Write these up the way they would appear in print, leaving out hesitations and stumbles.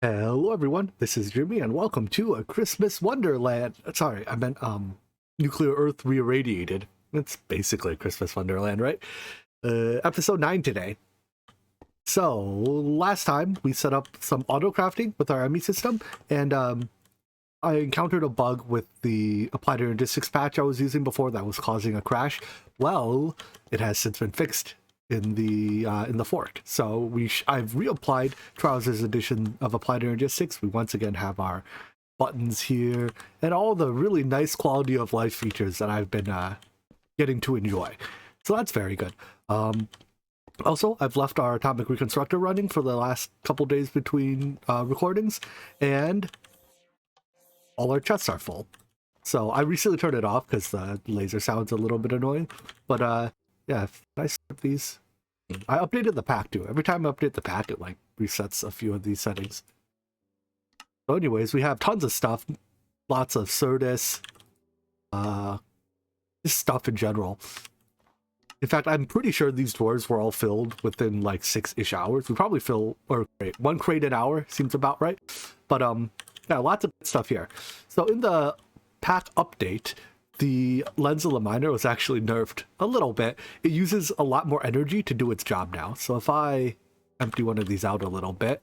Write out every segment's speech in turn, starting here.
Hello everyone, this is Jimmy and welcome to a Christmas Wonderland. Sorry, I meant Nuclear Earth Reirradiated. It's basically a Christmas Wonderland, right? Episode 9 today. So, last time we set up some auto-crafting with our ME system, and I encountered a bug with the applied logistics patch I was using before that was causing a crash. Well, it has since been fixed in the fork. So I've reapplied Trousers edition of Applied Logistics. We once again have our buttons here and all the really nice quality of life features that I've been getting to enjoy. So that's very good. Also, I've left our Atomic Reconstructor running for the last couple days between recordings, and all our chests are full. So I recently turned it off because the laser sounds a little bit annoying, but yeah, I skip these. I updated the pack too. Every time I update the pack, it like resets a few of these settings. So anyways, we have tons of stuff, lots of Certus, just stuff in general. In fact, I'm pretty sure these drawers were all filled within like 6-ish hours. We probably fill, or one crate an hour seems about right. But yeah, lots of stuff here. So in the pack update, the lens of the miner was actually nerfed a little bit. It uses a lot more energy to do its job now. So if I empty one of these out a little bit,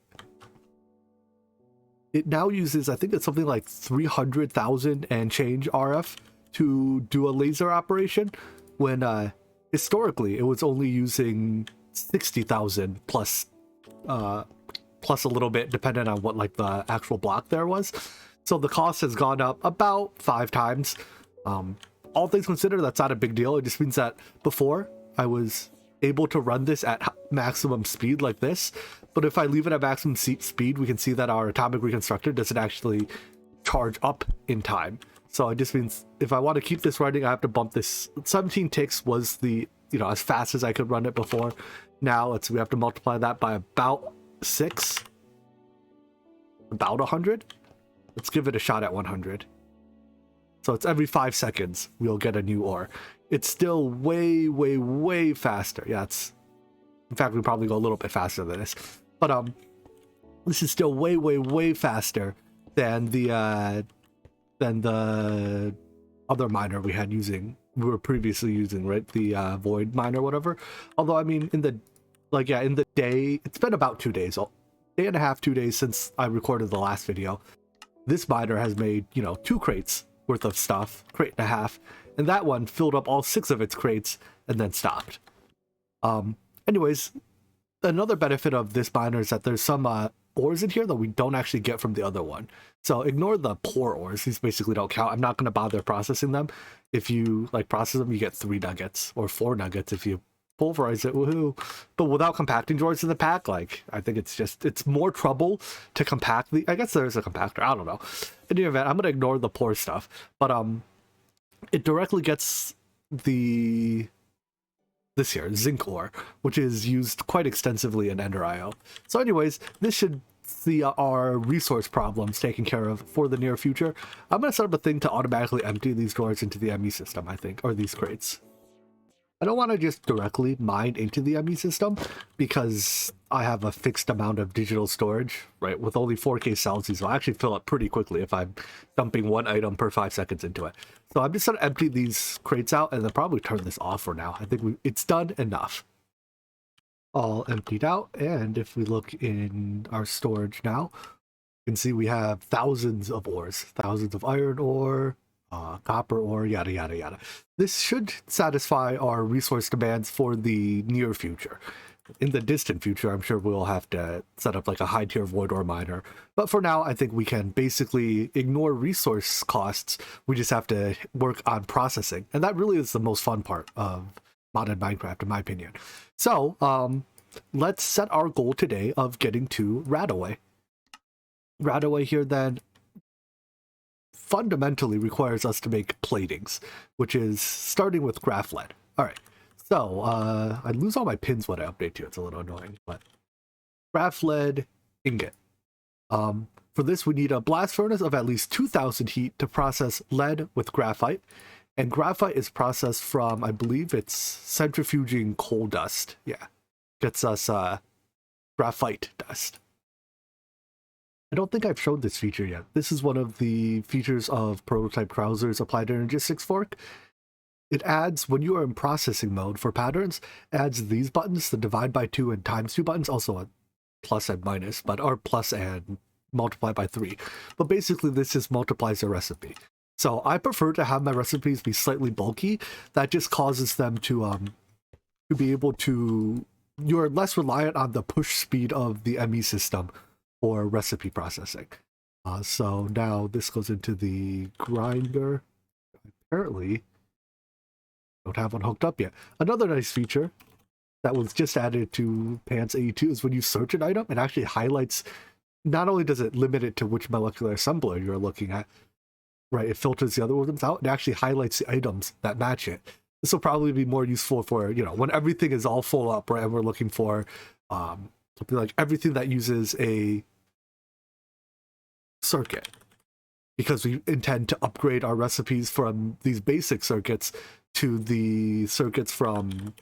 it now uses, I think it's something like 300,000 and change RF to do a laser operation, when historically it was only using 60,000 plus a little bit depending on what like the actual block there was. So the cost has gone up about 5 times. All things considered, that's not a big deal. It just means that before I was able to run this at maximum speed like this, but if I leave it at maximum speed, we can see that our Atomic Reconstructor doesn't actually charge up in time. So it just means if I want to keep this running, I have to bump this. 17 ticks was the, as fast as I could run it before. Now we have to multiply that by about 6, about 100. Let's give it a shot at 100. So it's every 5 seconds we'll get a new ore. It's still way, way, way faster. Yeah, in fact, we probably go a little bit faster than this. But this is still way, way, way faster than the other miner we were previously using, right? The void miner, whatever. Although, I mean, in the day, it's been about 2 days, day and a half, 2 days since I recorded the last video. This miner has made, 2 crates worth of stuff, crate and a half, and that one filled up all 6 of its crates and then stopped. Anyways, another benefit of this miner is that there's some ores in here that we don't actually get from the other one. So ignore the poor ores. These basically don't count. I'm not going to bother processing them. If you process them, you get 3 nuggets or 4 nuggets if you pulverize it. Woohoo! But without compacting drawers in the pack, I think it's more trouble to compact the. I guess there's a compactor. I don't know. In any event, I'm gonna ignore the poor stuff. But it directly gets this here zinc ore, which is used quite extensively in Ender IO. So, anyways, this should see our resource problems taken care of for the near future. I'm gonna set up a thing to automatically empty these drawers into the ME system, I think, or these crates. I don't want to just directly mine into the ME system because I have a fixed amount of digital storage, right? With only 4K cells, these will actually fill up pretty quickly if I'm dumping one item per 5 seconds into it. So I'm just going to empty these crates out and then probably turn this off for now. I think it's done enough. All emptied out, and if we look in our storage now, you can see we have thousands of ores, thousands of iron ore, copper ore, yada yada yada. This should satisfy our resource demands for the near future. In the distant future, I'm sure we'll have to set up a high tier void ore miner. But for now, I think we can basically ignore resource costs. We just have to work on processing. And that really is the most fun part of modded Minecraft, in my opinion. So, let's set our goal today of getting to Radaway. Radaway here then fundamentally requires us to make platings, which is starting with graph lead. All right, so I lose all my pins when I update you. It's a little annoying, but graph lead ingot. For this, we need a blast furnace of at least 2,000 heat to process lead with graphite, and graphite is processed from, I believe it's centrifuging coal dust. Yeah, gets us graphite dust. I don't think I've showed this feature yet. This is one of the features of Prototype Browser's Applied Energistics fork. It adds, when you are in processing mode for patterns, adds these buttons, the divide by 2 and times 2 buttons, also a plus and minus, but are plus and multiply by 3. But basically this just multiplies a recipe. So I prefer to have my recipes be slightly bulky. That just causes them to be able to, you're less reliant on the push speed of the ME system for recipe processing. So now this goes into the grinder. Apparently, don't have one hooked up yet. Another nice feature that was just added to Pants 82 is when you search an item, it actually highlights, not only does it limit it to which molecular assembler you're looking at, right, it filters the other ones out, it actually highlights the items that match it. This will probably be more useful for, you know, when everything is all full up, right, and we're looking for something like everything that uses a circuit, because we intend to upgrade our recipes from these basic circuits to the circuits from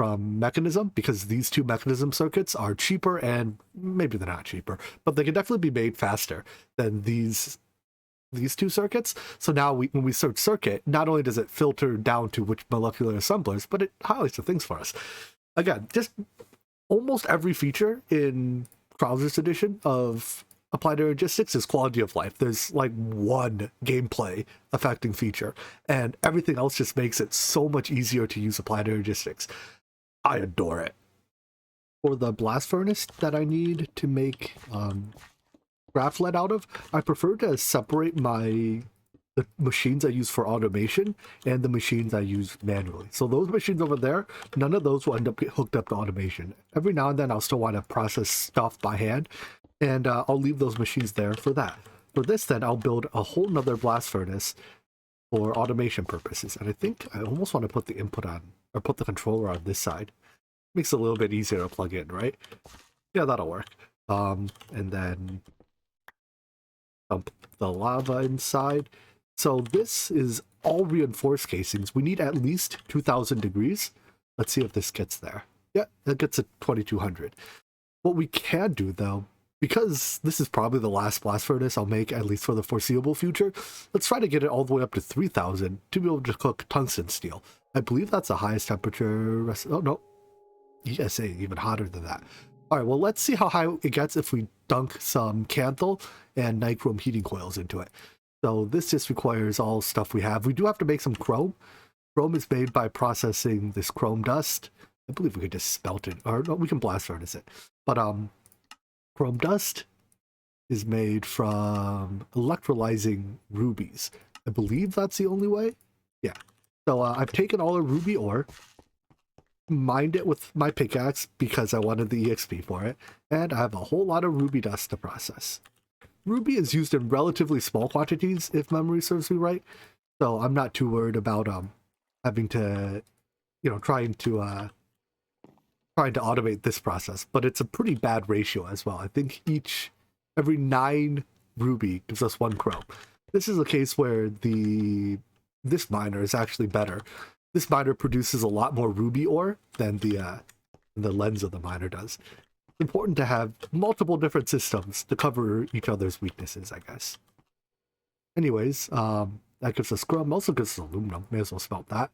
Mekanism, because these two Mekanism circuits are cheaper, and maybe they're not cheaper, but they can definitely be made faster than these two circuits. So now when we search circuit, not only does it filter down to which molecular assemblers, but it highlights the things for us. Again, just almost every feature in Browser's edition of Applied Energistics is quality of life. There's like one gameplay affecting feature, and everything else just makes it so much easier to use Applied Energistics. I adore it. For the blast furnace that I need to make craft lead out of, I prefer to separate the machines I use for automation and the machines I use manually. So those machines over there, none of those will end up hooked up to automation. Every now and then I'll still want to process stuff by hand, and I'll leave those machines there for that. For this then, I'll build a whole nother blast furnace for automation purposes. And I think I almost want to put the input on, or put the controller on this side. Makes it a little bit easier to plug in, right? Yeah, that'll work. And then dump the lava inside. So this is all reinforced casings. We need at least 2000 degrees. Let's see if this gets there. Yeah, that gets at 2200. What we can do though, because this is probably the last blast furnace I'll make, at least for the foreseeable future, let's try to get it all the way up to 3000 to be able to cook tungsten steel. I believe that's the highest temperature. Oh no, ESA even hotter than that. All right, well, let's see how high it gets if we dunk some Canthal and nichrome heating coils into it. So this just requires all stuff we have. We do have to make some chrome. Chrome is made by processing this chrome dust. I believe we could just smelt it, or no, we can blast furnace it. But chrome dust is made from electrolyzing rubies. I believe that's the only way. Yeah. So I've taken all the ruby ore, mined it with my pickaxe because I wanted the EXP for it, and I have a whole lot of ruby dust to process. Ruby is used in relatively small quantities, if memory serves me right, so I'm not too worried about having to, you know, trying to automate this process. But it's a pretty bad ratio as well. I think every 9 ruby gives us 1 chrome. This is a case where this miner is actually better. This miner produces a lot more ruby ore than the lens of the miner does. It's important to have multiple different systems to cover each other's weaknesses, I guess. Anyways, that gives us chrome, also gives us aluminum. May as well smelt that.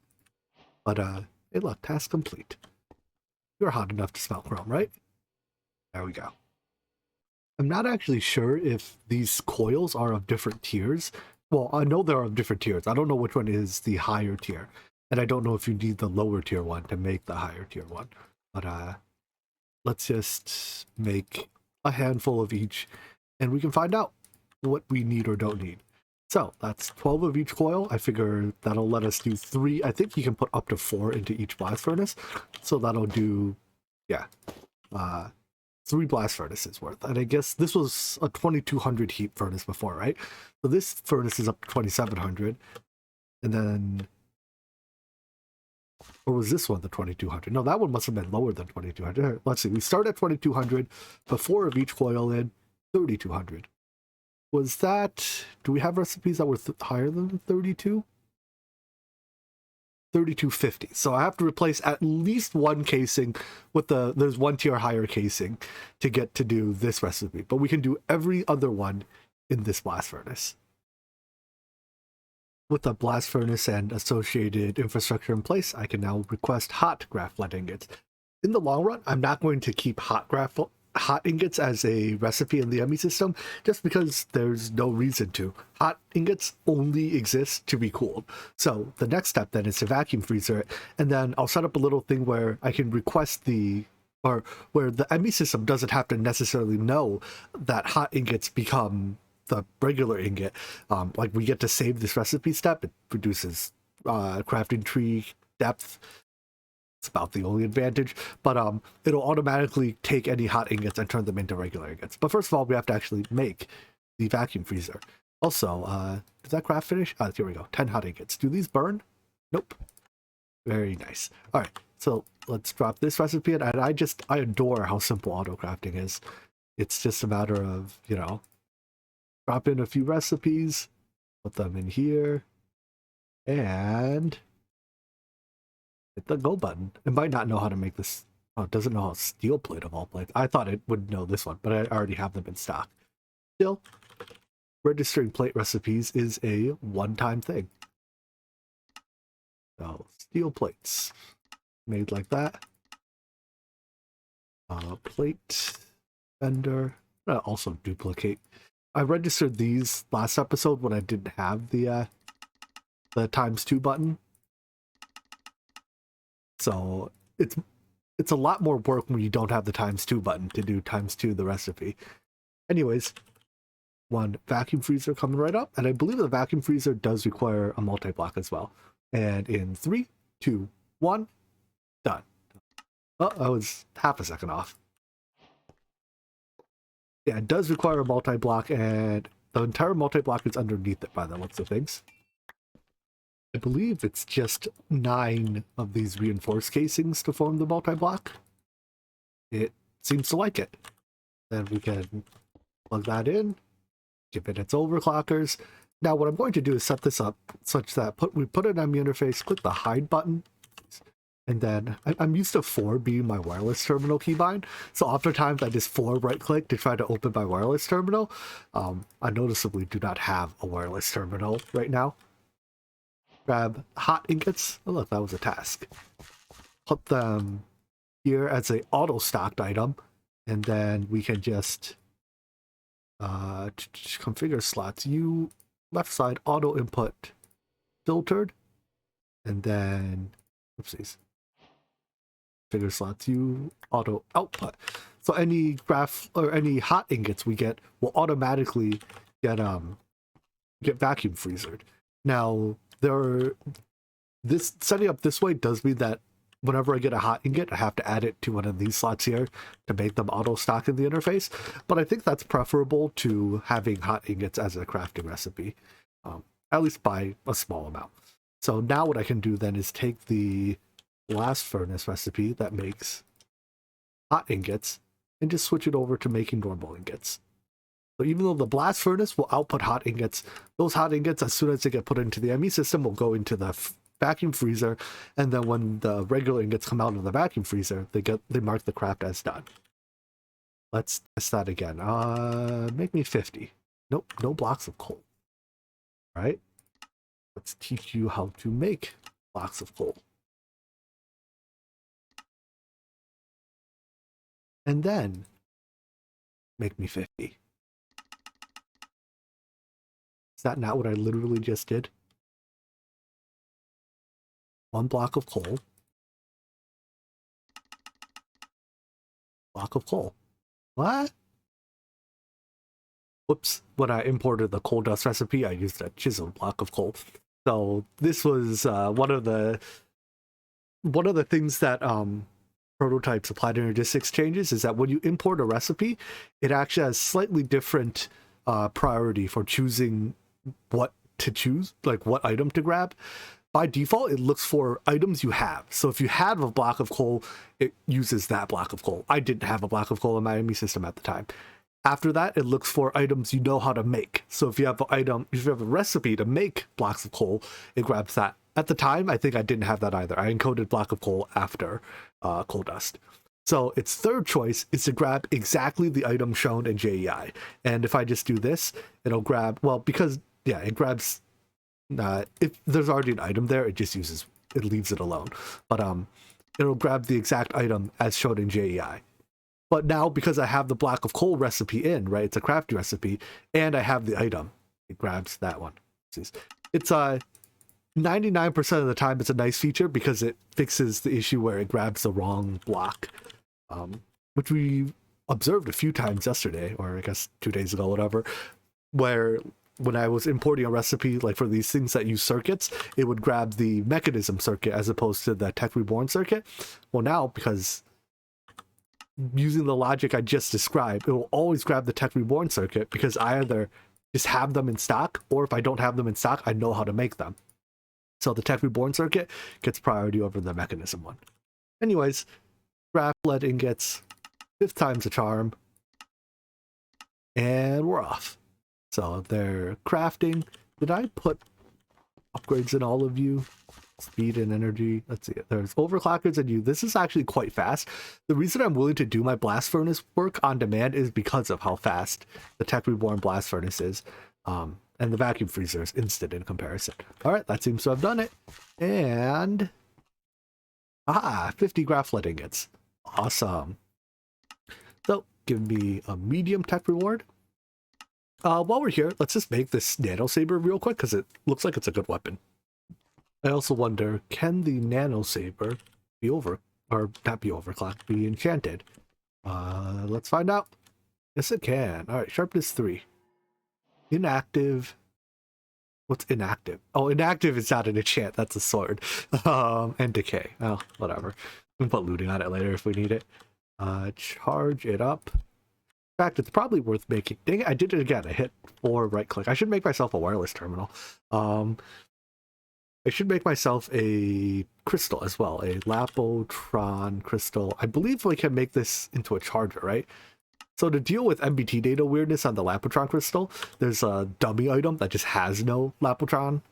But hey look, task complete. You're hot enough to smelt chrome, right? There we go. I'm not actually sure if these coils are of different tiers. Well, I know they're of different tiers. I don't know which one is the higher tier. And I don't know if you need the lower tier one to make the higher tier one. But let's just make a handful of each, and we can find out what we need or don't need. So that's 12 of each coil. I figure that'll let us do 3. I think you can put up to 4 into each blast furnace. So that'll do, yeah, 3 blast furnaces worth. And I guess this was a 2200 heat furnace before, right? So this furnace is up to 2700. And then, or was this one the 2200? No, that one must have been lower than 2200. Let's see, we start at 2200, but 4 of each coil in, 3200. Was that, do we have recipes that were higher than 32? 3250. So I have to replace at least one casing with there's one tier higher casing to get to do this recipe. But we can do every other one in this blast furnace. With the blast furnace and associated infrastructure in place, I can now request hot graphite ingots. In the long run, I'm not going to keep hot ingots as a recipe in the ME system, just because there's no reason to. Hot ingots only exist to be cooled. So the next step then is to vacuum freezer it, and then I'll set up a little thing where I can request where the ME system doesn't have to necessarily know that hot ingots become the regular ingot. Like we get to save this recipe step. It produces crafting tree depth. It's about the only advantage, but it'll automatically take any hot ingots and turn them into regular ingots. But first of all, we have to actually make the vacuum freezer. Also, does that craft finish? Here we go. 10 hot ingots. Do these burn? Nope. Very nice. All right, so let's drop this recipe in. And I adore how simple auto crafting is. It's just a matter of, you know, drop in a few recipes, put them in here, and hit the go button. It might not know how to make this. Oh, it doesn't know how steel plate of all plates. I thought it would know this one, but I already have them in stock. Still, registering plate recipes is a one-time thing. So, steel plates. Made like that. Plate, vendor. Also duplicate. I registered these last episode when I didn't have the ×2 button. So it's a lot more work when you don't have the ×2 button to do ×2 the recipe. Anyways, one vacuum freezer coming right up, and I believe the vacuum freezer does require a multi-block as well. And in 3, 2, 1, done. Oh, I was half a second off. Yeah, it does require a multi-block, and the entire multi-block is underneath it by the looks of things. I believe it's just 9 of these reinforced casings to form the multi-block. It seems to like it. Then we can plug that in, give it its overclockers. Now what I'm going to do is set this up such that we put an ME interface, click the hide button, and then I'm used to 4 being my wireless terminal keybind, so oftentimes I just 4 right click to try to open my wireless terminal. I noticeably do not have a wireless terminal right now. Grab hot ingots. Oh look, that was a task. Put them here as a auto stocked item, and then we can just configure slots. U left side auto input filtered, and then oopsies. Figure slots U auto output. So any graph or any hot ingots we get will automatically get vacuum freezered. Now this setting up this way does mean that whenever I get a hot ingot, I have to add it to one of these slots here to make them auto stock in the interface. But I think that's preferable to having hot ingots as a crafting recipe, at least by a small amount. So now what I can do then is take the blast furnace recipe that makes hot ingots and just switch it over to making normal ingots. So even though the blast furnace will output hot ingots, those hot ingots, as soon as they get put into the ME system, will go into the vacuum freezer, and then when the regular ingots come out of the vacuum freezer, they mark the craft as done. Let's test that again. Make me 50. Nope, no blocks of coal. All right, let's teach you how to make blocks of coal. And then make me 50. Is that not what I literally just did? 1 block of coal. Block of coal. What? Whoops. When I imported the coal dust recipe, I used a chiseled block of coal. So this was one of the things that prototype supply logistics changes is that when you import a recipe, it actually has slightly different priority for choosing what to choose, like what item to grab. By default, it looks for items you have. So if you have a block of coal, it uses that block of coal. I didn't have a block of coal in my ME system at the time. After that, it looks for items you know how to make. So if you have a recipe to make blocks of coal, it grabs that at the time, I think I didn't have that either. I encoded block of coal after coal dust. So its third choice is to grab exactly the item shown in JEI. And if I just do this, it'll grab, well, because, yeah, it grabs, if there's already an item there, it leaves it alone. But it'll grab the exact item as shown in JEI. But now, because I have the block of coal recipe in, right, it's a crafty recipe, and I have the item, it grabs that one. It's 99% of the time, it's a nice feature because it fixes the issue where it grabs the wrong block. Which we observed a few times yesterday, or I guess 2 days ago, whatever, where when I was importing a recipe, like for these things that use circuits, it would grab the Mekanism circuit as opposed to the Techreborn circuit. Well, now, because using the logic I just described, it will always grab the Techreborn circuit because I either just have them in stock, or if I don't have them in stock, I know how to make them. So the Techreborn circuit gets priority over the Mekanism one. Anyways, craft lead ingots, 5th time's a charm, and we're off. So they're crafting. Did I put upgrades in all of you? Speed and energy. Let's see. There's overclockers in you. This is actually quite fast. The reason I'm willing to do my blast furnace work on demand is because of how fast the Techreborn blast furnace is. And the vacuum freezer is instant in comparison. All right, that seems to have done it. And 50 graph lead ingots. Awesome. So give me a medium tech reward. While we're here, let's just make this Nanosaber real quick because it looks like it's a good weapon. I also wonder, can the Nanosaber be overclocked, be enchanted? Let's find out. Yes, it can. All right, sharpness 3. Inactive. What's inactive? Oh, inactive is not an enchant. That's a sword. And decay. Oh, whatever. We can put looting on it later if we need it. Charge it up. In fact, it's probably worth making. Dang it, I did it again. I hit 4 right click. I should make myself a wireless terminal. I should make myself a crystal as well. A lapotron crystal. I believe we can make this into a charger, right? So to deal with MBT data weirdness on the lapotron crystal, there's a dummy item that just has no lapotron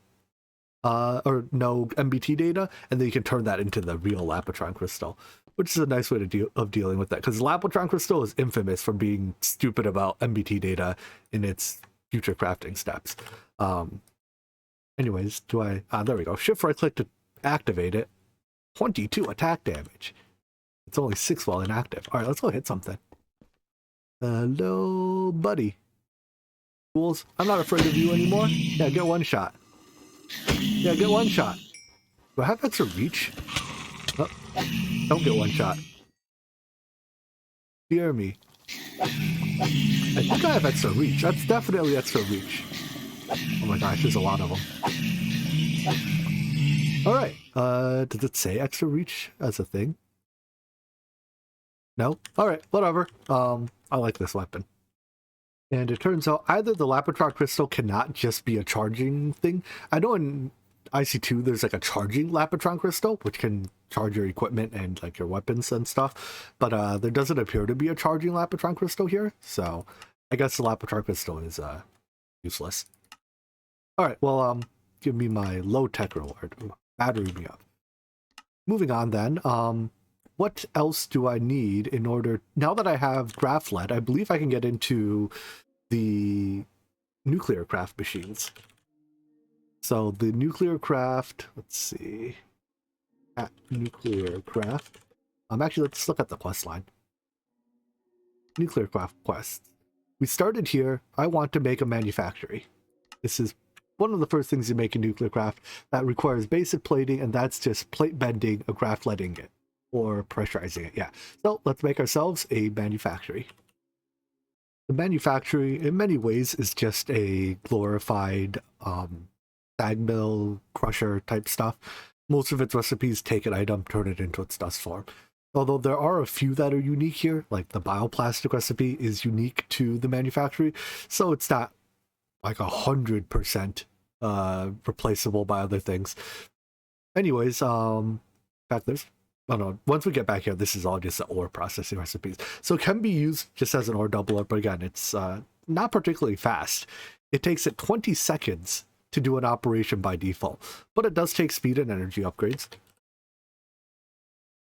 or no MBT data, and then you can turn that into the real lapotron crystal, which is a nice way to dealing with that, because lapotron crystal is infamous for being stupid about MBT data in its future crafting steps. Anyways, there we go. Shift right click to activate it. 22 attack damage. It's only 6 while inactive. All right, let's go hit something. Hello, buddy. Fools, I'm not afraid of you anymore. Yeah, get one shot. Yeah, get one shot. Do I have extra reach? Oh, don't get one shot. Fear me. I think I have extra reach. That's definitely extra reach. Oh my gosh, there's a lot of them. Alright, does it say extra reach as a thing? No? Alright, whatever. I like this weapon. And it turns out either the lapotron crystal cannot just be a charging thing. I know in IC2 there's like a charging lapotron crystal, which can charge your equipment and like your weapons and stuff. But there doesn't appear to be a charging lapotron crystal here. So I guess the lapotron crystal is useless. Alright, well, give me my low tech reward. Battery me up. Moving on then, what else do I need in order... Now that I have graph lead, I believe I can get into the Nuclearcraft machines. So the Nuclearcraft, let's see... At Nuclearcraft. Actually, let's look at the quest line. Nuclearcraft quests. We started here. I want to make a manufactory. This is one of the first things you make in Nuclearcraft that requires basic plating, and that's just plate bending a graph lead ingot. Or pressurizing it, yeah. So let's make ourselves a manufactory. The manufactory, in many ways, is just a glorified sag mill, crusher type stuff. Most of its recipes take an item, turn it into its dust form. Although there are a few that are unique here, like the bioplastic recipe is unique to the manufactory, so it's not like 100% replaceable by other things. Anyways, in fact, there's... Oh no, once we get back here, this is all just the ore processing recipes. So it can be used just as an ore doubler, but again, it's not particularly fast. It takes it 20 seconds to do an operation by default. But it does take speed and energy upgrades,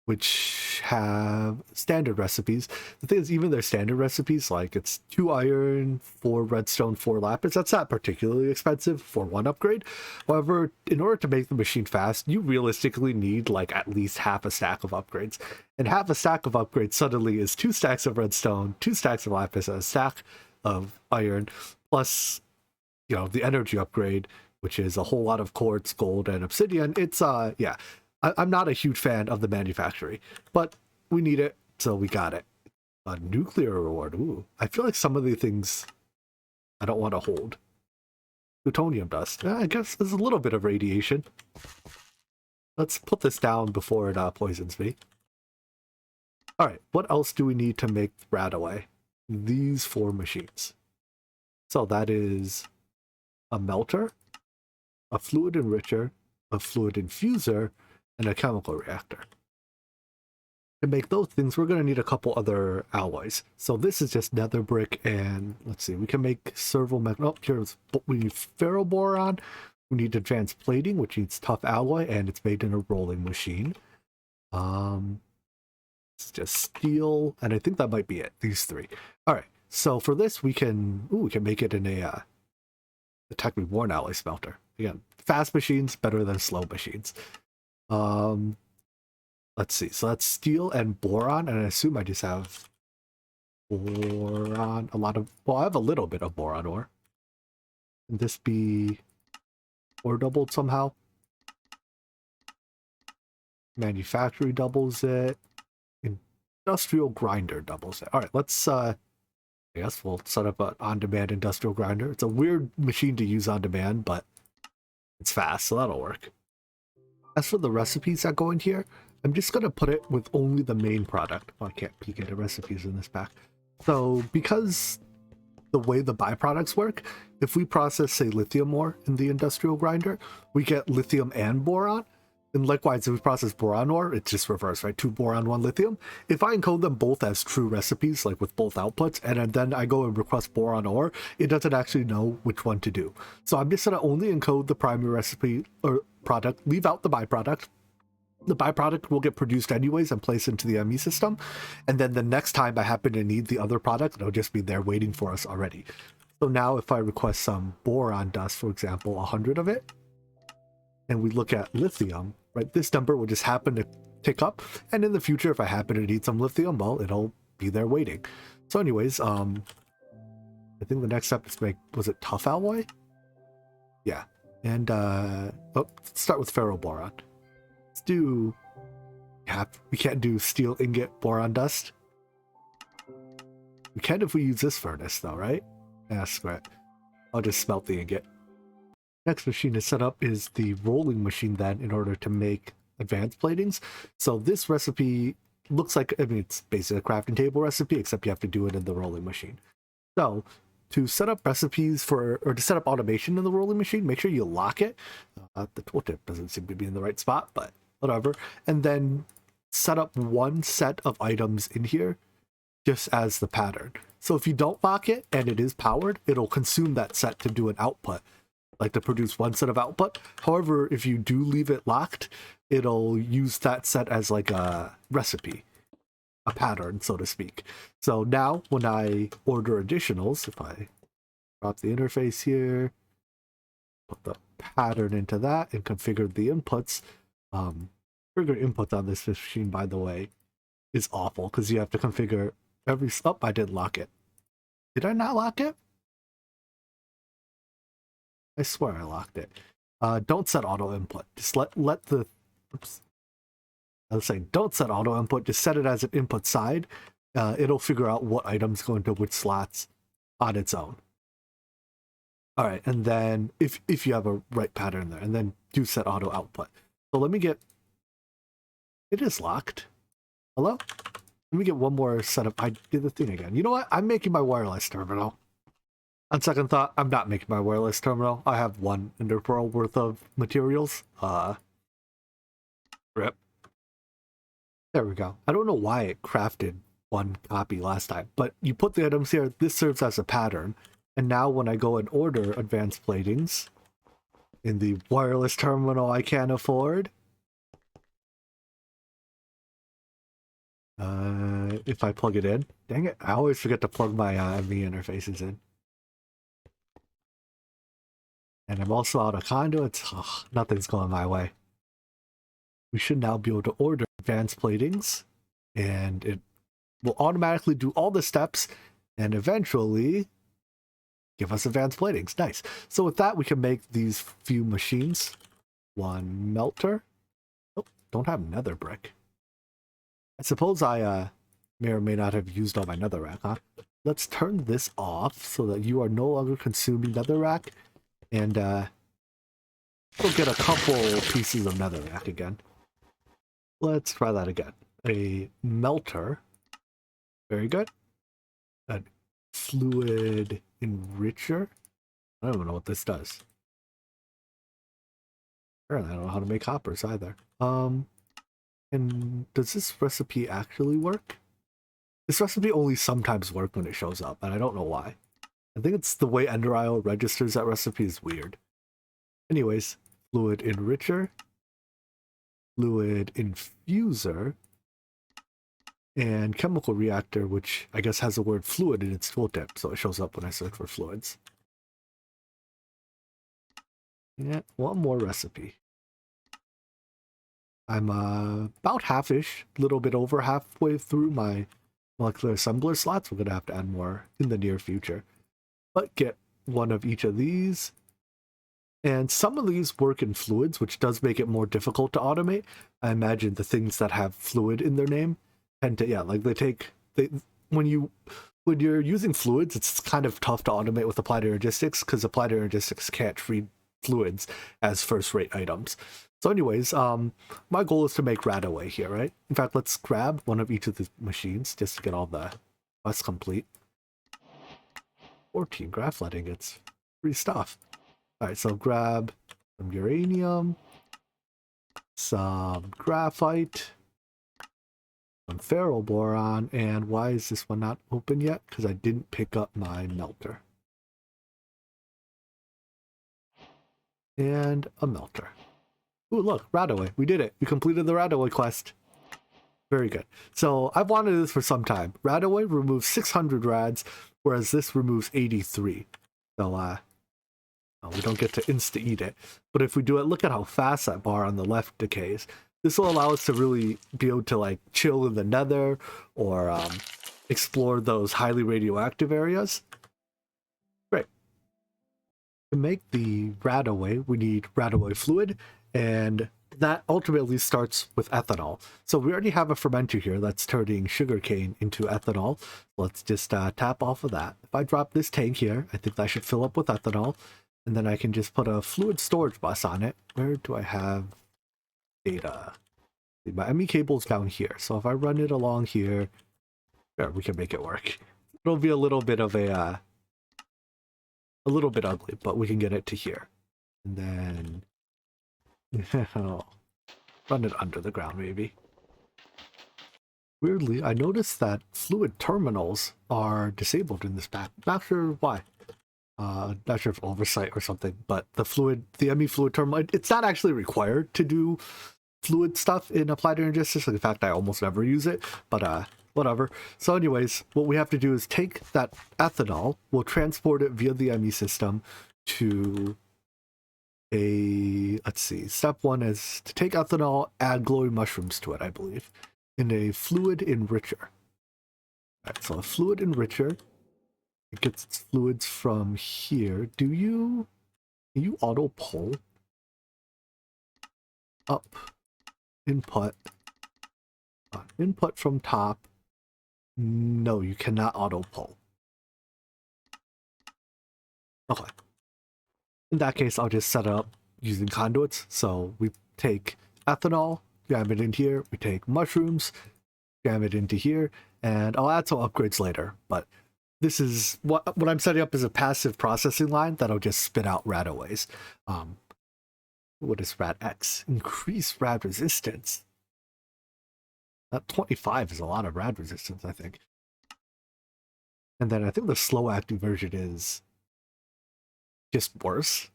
which have standard recipes. The thing is, even their standard recipes, like it's 2 iron, 4 redstone, 4 lapis, that's not particularly expensive for one upgrade. However, in order to make the machine fast, you realistically need like at least half a stack of upgrades. And half a stack of upgrades suddenly is 2 stacks of redstone, 2 stacks of lapis, and a stack of iron, plus, you know, the energy upgrade, which is a whole lot of quartz, gold, and obsidian. It's, yeah. I'm not a huge fan of the manufacturing, but we need it, so we got it. A nuclear reward. Ooh, I feel like some of the things I don't want to hold. Plutonium dust. I guess there's a little bit of radiation. Let's put this down before it poisons me. All right, what else do we need to make Radaway? These 4 machines. So that is a melter, a fluid enricher, a fluid infuser, and a chemical reactor. To make those things, we're going to need a couple other alloys. So this is just nether brick, and let's see, we can make servo we need ferroboron, we need advanced plating, which needs tough alloy, and it's made in a rolling machine. It's just steel, and I think that might be it, these 3. All right, so for this, we can make it in a Techreborn alloy smelter. Again, fast machines better than slow machines. Let's see. So that's steel and boron, and I assume I just have boron. I have a little bit of boron ore. Can this be ore doubled somehow? Manufactory doubles it. Industrial grinder doubles it. All right, let's. I guess we'll set up an on-demand industrial grinder. It's a weird machine to use on demand, but it's fast, so that'll work. As for the recipes that go in here, I'm just going to put it with only the main product. Well, I can't peek into recipes in this pack. So because the way the byproducts work, if we process, say, lithium ore in the industrial grinder, we get lithium and boron. And likewise, if we process boron ore, it's just reverse, right? 2 boron, 1 lithium. If I encode them both as true recipes, like with both outputs, and then I go and request boron ore, it doesn't actually know which one to do. So I'm just going to only encode the primary recipe or product, leave out the byproduct. The byproduct will get produced anyways and placed into the ME system. And then the next time I happen to need the other product, it'll just be there waiting for us already. So now if I request some boron dust, for example, 100 of it, and we look at lithium, right, this number will just happen to tick up. And in the future, if I happen to need some lithium, well, it'll be there waiting. So anyways, I think the next step is to make, was it tough alloy? Yeah. And, let's start with ferroboron. Let's do, we can't do steel ingot boron dust. We can if we use this furnace though, right? Yeah, screw it. I'll just smelt the ingot. Next machine to set up is the rolling machine then in order to make advanced platings. So this recipe looks like, I mean, it's basically a crafting table recipe, except you have to do it in the rolling machine. So to set up recipes for, or to set up automation in the rolling machine, make sure you lock it. The tooltip doesn't seem to be in the right spot, but whatever. And then set up one set of items in here just as the pattern. So if you don't lock it and it is powered, it'll consume that set to do an output, like to produce one set of output. However, if you do leave it locked, it'll use that set as like a recipe, a pattern, so to speak. So now when I order additionals, if I drop the interface here, put the pattern into that and configure the inputs, configure inputs on this machine, by the way, is awful because you have to configure every, oh, I didn't lock it. Did I not lock it? I swear I locked it. Don't set auto input. Just let the, oops. I was saying, don't set auto input. Just set it as an input side. It'll figure out what items go into which slots on its own. All right, and then if you have a right pattern there, and then do set auto output. So let me get, it is locked. Hello? Let me get one more setup. I did the thing again. You know what? I'm making my wireless terminal. On second thought, I'm not making my wireless terminal. I have one Ender Pearl worth of materials. Rip. There we go. I don't know why it crafted one copy last time, but you put the items here. This serves as a pattern. And now when I go and order advanced platings, in the wireless terminal I can't afford. If I plug it in. Dang it, I always forget to plug my MV interfaces in. And I'm also out of conduits. Ugh, nothing's going my way. We should now be able to order advanced platings, and it will automatically do all the steps and eventually give us advanced platings. Nice. So with that, we can make these few machines. One melter. Oh, don't have nether brick. I suppose I may or may not have used all my netherrack, huh? Let's turn this off so that you are no longer consuming netherrack, and we'll get a couple pieces of netherrack again. Let's try that again. A melter. Very good. A fluid enricher. I don't even know what this does. Apparently I don't know how to make hoppers either. And does this recipe actually work? This recipe only sometimes works when it shows up, and I don't know why. I think it's the way EnderIO registers that recipe is weird. Anyways, fluid enricher, fluid infuser, and chemical reactor, which I guess has the word fluid in its tooltip, so it shows up when I search for fluids. Yeah, one more recipe. I'm about half-ish, a little bit over halfway through my molecular assembler slots. We're going to have to add more in the near future. But get one of each of these. And some of these work in fluids, which does make it more difficult to automate. I imagine the things that have fluid in their name tend to, yeah, like when you're using fluids, it's kind of tough to automate with applied energistics because applied energistics can't treat fluids as first-rate items. So anyways, my goal is to make Radaway here, right? In fact, let's grab one of each of the machines just to get all the quests complete. 14 graphite ingots. Free stuff. Alright, so grab some uranium, some graphite, some ferroboron, and why is this one not open yet? Because I didn't pick up my melter. And a melter. Ooh, look, Radaway. We did it. We completed the Radaway quest. Very good. So I've wanted this for some time. Radaway removes 600 rads, whereas this removes 83. So we don't get to insta-eat it. But if we do it, look at how fast that bar on the left decays. This will allow us to really be able to like chill in the nether or explore those highly radioactive areas. Great. To make the Radaway, we need Radaway fluid, and that ultimately starts with ethanol. So we already have a fermenter here that's turning sugarcane into ethanol. Let's just tap off of that. If I drop this tank here, I think that should fill up with ethanol. And then I can just put a fluid storage bus on it. Where do I have data? My ME cable's down here. So if I run it along here, yeah, we can make it work. It'll be a little bit of a little bit ugly, but we can get it to here. And then run it under the ground, maybe. Weirdly, I noticed that fluid terminals are disabled in this pack. Not sure why. Not sure if oversight or something, but the ME fluid terminal, it's not actually required to do fluid stuff in applied energistics. In fact, I almost never use it, but whatever. So anyways, what we have to do is take that ethanol, we'll transport it via the ME system to let's see, step one is to take ethanol, add glowing mushrooms to it, I believe, in a fluid enricher. All right, so a fluid enricher, it gets its fluids from here. Can you auto pull up input from top? No, you cannot auto pull. Okay. In that case, I'll just set it up using conduits. So we take ethanol, jam it in here. We take mushrooms, jam it into here, and I'll add some upgrades later. But this is what I'm setting up is a passive processing line that'll just spit out Radaways. What is RadX? Increase rad resistance. That 25 is a lot of rad resistance, I think. And then I think the slow acting version is just worse.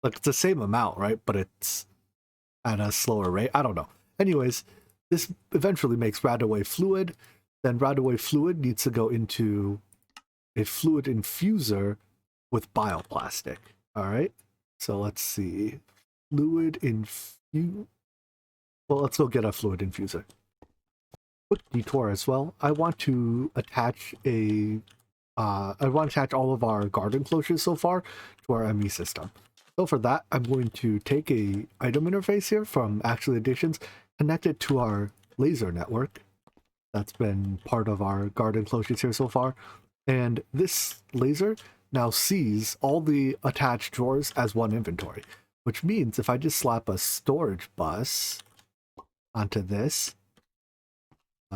Like, it's the same amount, right? But it's at a slower rate. I don't know. Anyways, this eventually makes Radaway fluid. Then Radaway fluid needs to go into a fluid infuser with bioplastic. All right. So let's see. Fluid infuse. Well, let's go get a fluid infuser. Quick detour as well. I want to attach all of our garden closures so far to our ME system. So for that, I'm going to take a item interface here from Actual Additions, connect it to our laser network. That's been part of our garden closures here so far. And this laser now sees all the attached drawers as one inventory, which means if I just slap a storage bus onto this,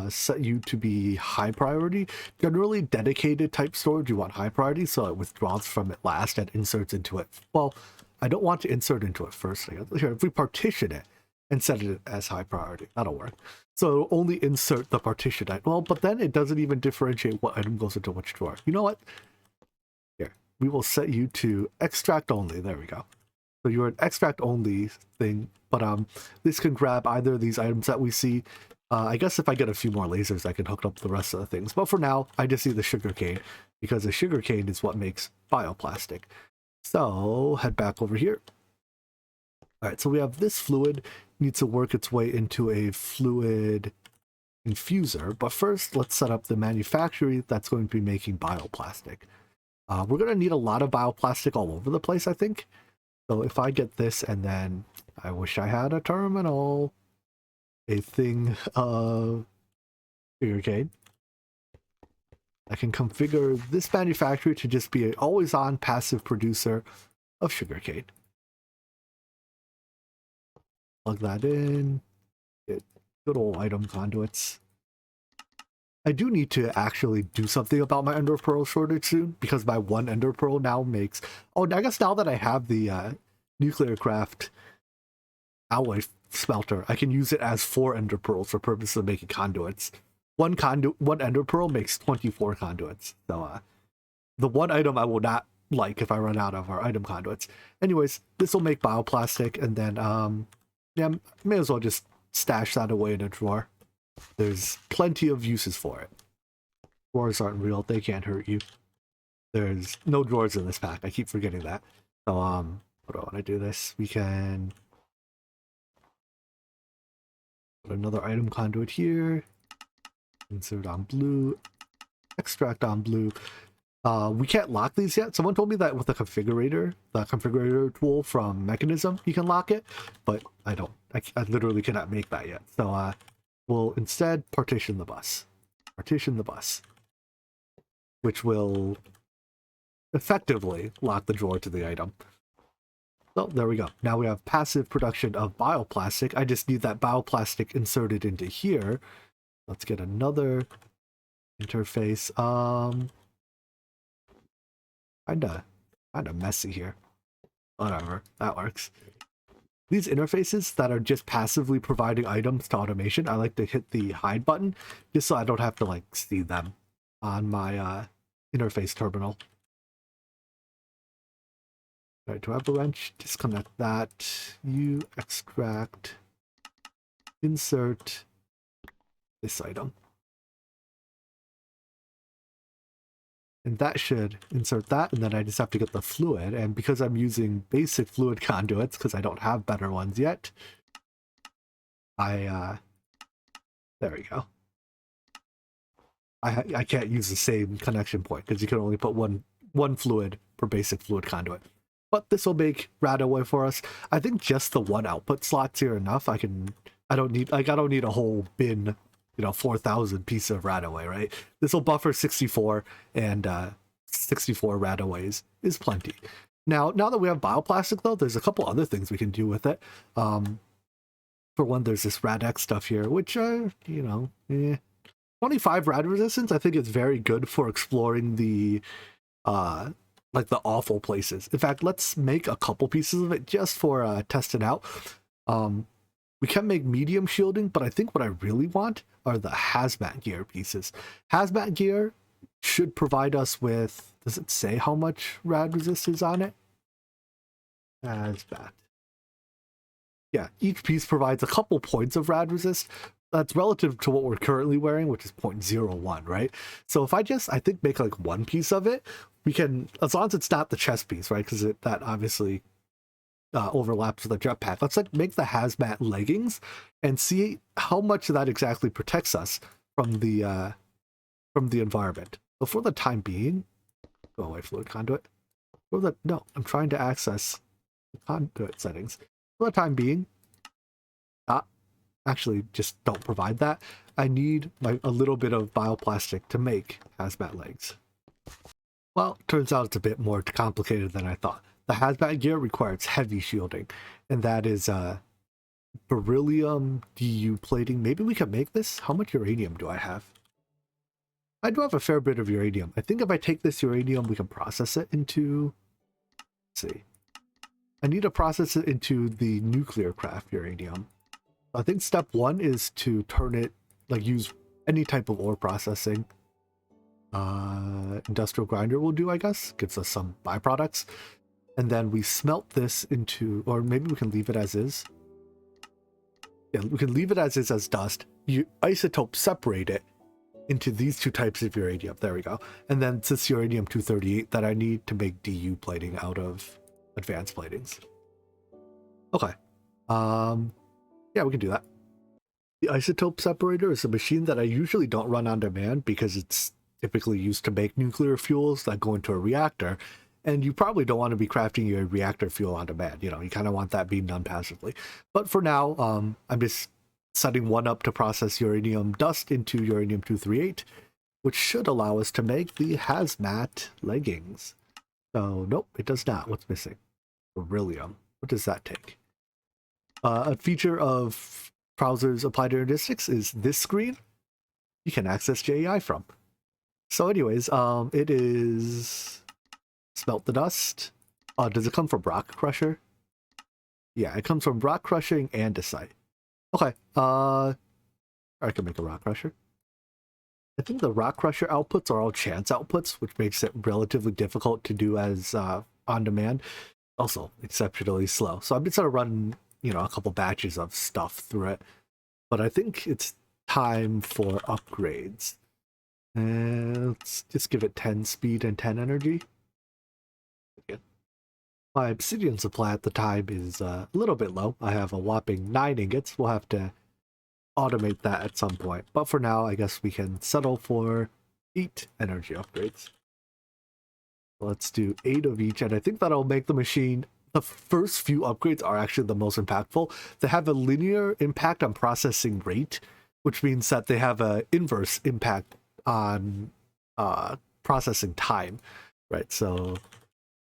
set you to be high priority. Generally, dedicated type storage, you want high priority, so it withdraws from it last and inserts into it. Well, I don't want to insert into it first. Here, if we partition it and set it as high priority, that'll work. So it'll only insert the partition item. Well, but then it doesn't even differentiate what item goes into which drawer. You know what? Here, we will set you to extract only. There we go. So you're an extract only thing, but this can grab either of these items that we see. I guess if I get a few more lasers, I can hook up the rest of the things. But for now, I just see the sugarcane, because the sugarcane is what makes bioplastic. So head back over here. All right, so we have this fluid needs to work its way into a fluid infuser. But first, let's set up the manufactory that's going to be making bioplastic. We're going to need a lot of bioplastic all over the place, I think. So if I get this, and then I wish I had a terminal. A thing of sugarcane. I can configure this manufacturer to just be an always-on passive producer of sugarcane. Plug that in. Get good old item conduits. I do need to actually do something about my ender pearl shortage soon, because my one ender pearl now makes... Oh, I guess now that I have the Nuclearcraft alloy smelter, I can use it as 4 ender pearls for purposes of making conduits. One ender pearl makes 24 conduits. So the one item I will not like if I run out of our item conduits. Anyways, this will make bioplastic, and then yeah, may as well just stash that away in a drawer. There's plenty of uses for it. Drawers aren't real, they can't hurt you. There's no drawers in this pack, I keep forgetting that. So what do I want to do this? We can put another item conduit here, insert on blue, extract on blue. We can't lock these yet. Someone told me that with the configurator tool from Mekanism, you can lock it, but I don't. I literally cannot make that yet. So we'll instead partition the bus. Partition the bus, which will effectively lock the drawer to the item. So there we go. Now we have passive production of bioplastic. I just need that bioplastic inserted into here. Let's get another interface. Kinda messy here. Whatever, that works. These interfaces that are just passively providing items to automation, I like to hit the hide button just so I don't have to like see them on my interface terminal. All right, to have a wrench, disconnect that. You extract, insert this item. And that should insert that, and then I just have to get the fluid. And because I'm using basic fluid conduits, because I don't have better ones yet, there we go. I can't use the same connection point because you can only put one fluid per basic fluid conduit. But this will make Radaway for us. I think just the one output slot's here enough. I don't need a whole bin, 4,000 pieces of Radaway, right? This will buffer 64, and 64 Radaways is plenty. Now that we have bioplastic, though, there's a couple other things we can do with it. For one, there's this Rad-X stuff here, which, 25 rad resistance, I think it's very good for exploring the the awful places. In fact, let's make a couple pieces of it just for testing out. We can make medium shielding, but I think what I really want are the hazmat gear pieces. Hazmat gear should provide us with, does it say how much rad resist is on it? Hazmat. Yeah, each piece provides a couple points of rad resist. That's relative to what we're currently wearing, which is 0.01, right? So if I think make like one piece of it, we can, as long as it's not the chest piece, right? Because that obviously overlaps with the jetpack. Let's like make the hazmat leggings and see how much that exactly protects us from the environment. So for the time being, go away, fluid conduit. No, I'm trying to access the conduit settings. For the time being, actually just don't provide that. I need a little bit of bioplastic to make hazmat legs. Well, turns out it's a bit more complicated than I thought. The hazmat gear requires heavy shielding, and that is beryllium DU plating. Maybe we can make this? How much uranium do I have? I do have a fair bit of uranium. I think if I take this uranium, we can process it into... Let's see. I need to process it into the Nuclearcraft uranium. I think step one is to turn it, like use any type of ore processing. Industrial grinder will do, I guess. Gives us some byproducts. And then we smelt this into, or maybe we can leave it as is. Yeah, we can leave it as is as dust. You isotope separate it into these two types of uranium. There we go. And then it's uranium-238 that I need to make DU plating out of advanced platings. Okay. Yeah, we can do that. The isotope separator is a machine that I usually don't run on demand because it's typically used to make nuclear fuels that go into a reactor. And you probably don't want to be crafting your reactor fuel on demand. You know, you kind of want that being done passively. But for now, I'm just setting one up to process uranium dust into uranium-238, which should allow us to make the hazmat leggings. So, nope, it does not. What's missing? Beryllium. What does that take? A feature of Browser's Applied Heuristics is this screen you can access JEI from. So anyways, it is smelt the dust. Does it come from rock crusher? Yeah, it comes from rock crushing and andesite. Okay, I can make a rock crusher. I think the rock crusher outputs are all chance outputs, which makes it relatively difficult to do as on demand. Also exceptionally slow. So I'm just gonna run, a couple batches of stuff through it. But I think it's time for upgrades. And let's just give it 10 speed and 10 energy. My obsidian supply at the time is a little bit low. I have a whopping 9 ingots. We'll have to automate that at some point. But for now, I guess we can settle for 8 energy upgrades. Let's do 8 of each, and I think that'll make the machine... The first few upgrades are actually the most impactful. They have a linear impact on processing rate, which means that they have an inverse impact on processing time, right? So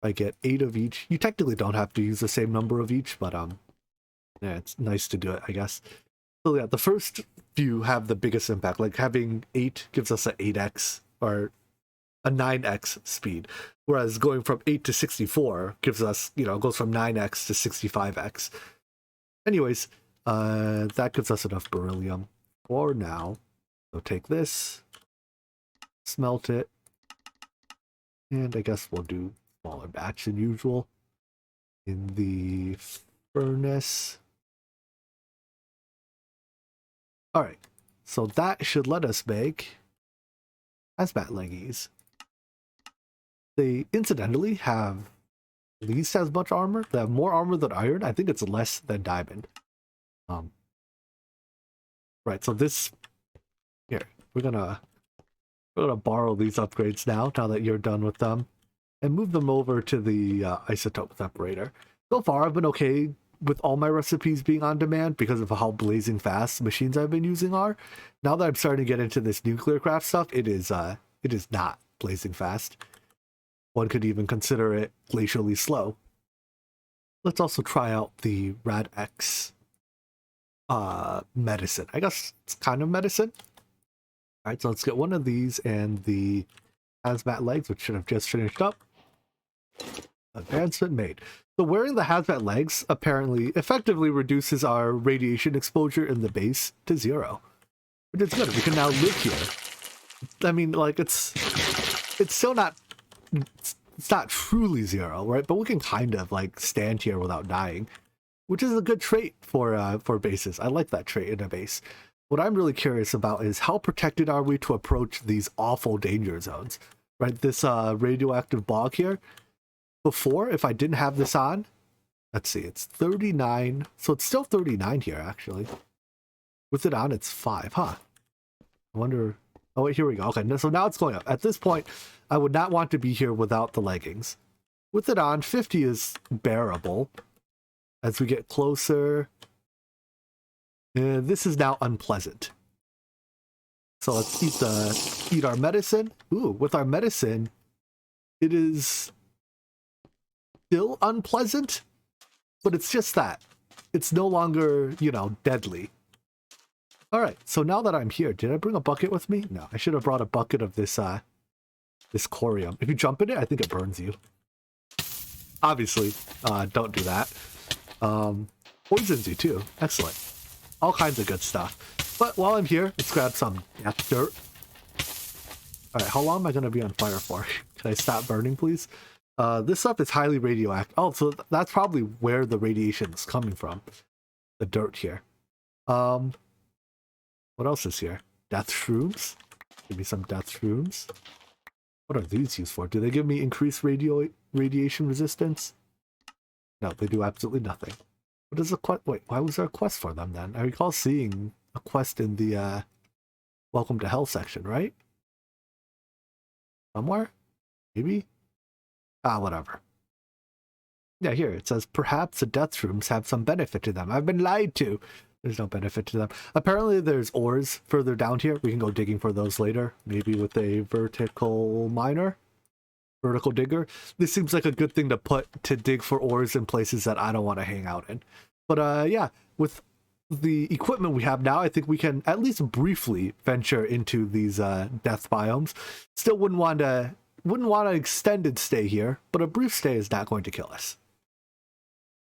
I get 8 of each. You technically don't have to use the same number of each, but yeah, it's nice to do it, I guess. So yeah, the first few have the biggest impact. Like having 8 gives us an 8x or a 9x speed, whereas going from 8 to 64 gives us, goes from 9x to 65x. Anyways, that gives us enough beryllium for now. So take this, smelt it, and I guess we'll do smaller batch than usual in the furnace. All right, so that should let us make hazmat leggies. They incidentally have at least as much armor. They have more armor than iron. I think it's less than diamond. Right, so this here, we're gonna borrow these upgrades now that you're done with them, and move them over to the isotope separator. So far, I've been okay with all my recipes being on demand because of how blazing fast the machines I've been using are. Now that I'm starting to get into this Nuclearcraft stuff, it is not blazing fast. One could even consider it glacially slow. Let's also try out the RadX medicine. I guess it's kind of medicine. All right, so let's get one of these and the hazmat legs, which should have just finished up. Advancement made. So wearing the hazmat legs apparently effectively reduces our radiation exposure in the base to 0, which is good. We can now live here. I mean, like it's still not it's not truly zero, right? But we can kind of like stand here without dying, which is a good trait for bases. I like that trait in a base. What I'm really curious about is how protected are we to approach these awful danger zones, right? This radioactive bog here. Before, if I didn't have this on, let's see, it's 39. So it's still 39 here, actually. With it on, it's 5, huh? I wonder... Oh, wait, here we go. Okay, so now it's going up. At this point, I would not want to be here without the leggings. With it on, 50 is bearable. As we get closer... this is now unpleasant. So let's eat our medicine. Ooh, with our medicine, it is still unpleasant, but it's just that. It's no longer, you know, deadly. All right, so now that I'm here, did I bring a bucket with me? No, I should have brought a bucket of this this corium. If you jump in it, I think it burns you. Obviously, don't do that. Poisons you too. Excellent. All kinds of good stuff. But while I'm here, let's grab some death dirt. All right, how long am I going to be on fire for? Can I stop burning, please? This stuff is highly radioactive. Oh, so that's probably where the radiation is coming from. The dirt here. What else is here? Death shrooms? Give me some death shrooms. What are these used for? Do they give me increased radiation resistance? No, they do absolutely nothing. What is the quest? Wait, why was there a quest for them then? I recall seeing a quest in the Welcome to Hell section, right? Somewhere? Maybe? Ah, whatever. Yeah, here it says, perhaps the death rooms have some benefit to them. I've been lied to. There's no benefit to them. Apparently there's ores further down here. We can go digging for those later. Maybe with a vertical miner. Vertical digger. This seems like a good thing to put to dig for ores in places that I don't want to hang out in. But yeah, with the equipment we have now, I think we can at least briefly venture into these death biomes. Still wouldn't want an extended stay here, but a brief stay is not going to kill us.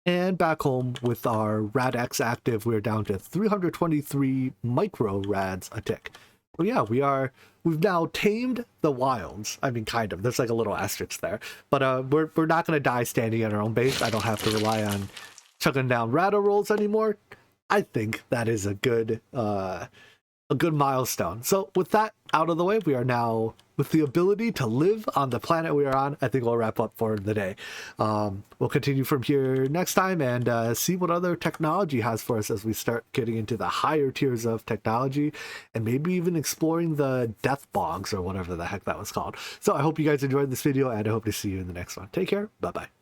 And back home with our Rad-X active, we're down to 323 micro rads a tick. So yeah, we've now tamed the wilds. I mean, kind of. There's like a little asterisk there. But we're not going to die standing at our own base. I don't have to rely on chugging down rado rolls anymore. I think that is a good milestone. So with that out of the way, we are now with the ability to live on the planet we are on. I think we'll wrap up for the day. We'll continue from here next time and see what other technology has for us as we start getting into the higher tiers of technology and maybe even exploring the death bogs or whatever the heck that was called. So I hope you guys enjoyed this video and I hope to see you in the next one. Take care. Bye-bye.